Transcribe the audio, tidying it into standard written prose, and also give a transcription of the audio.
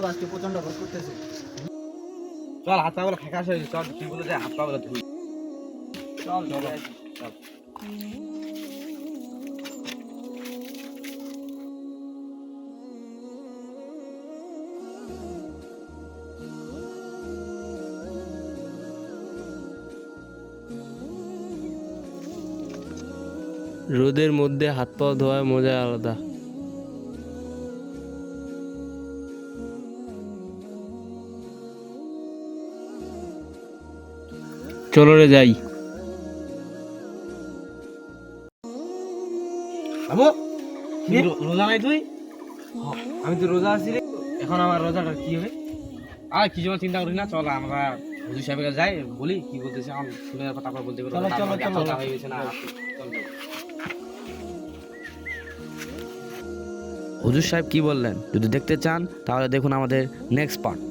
তো আজকে প্রচন্ড ভোগ করতেছে। চল হাত পা গুলো ফেকাস হয়ে চল তুই বলে যে হাত পা গুলো ধুই চল চল চল রোদের মধ্যে হাত পা ধোয়ার মজা আলাদা। চলো রে যাই। আমো কি রোজা নাই তুই? আমি তো রোজা আছি রে। এখন আমার রোজাটা কি হবে? আর কি জন্য চিন্তা করি না, চল আমরা হুজুর সাহেবের কাছে যাই, বলি কি বলতেছে আমি শুনে তারপর বলতে পারবো। চলো, চলো, চলো। হয়ে গেছে না চল চল। হুজুর সাহেব কি বললেন যদি দেখতে চান তাহলে দেখুন আমাদের নেক্সট পার্ট।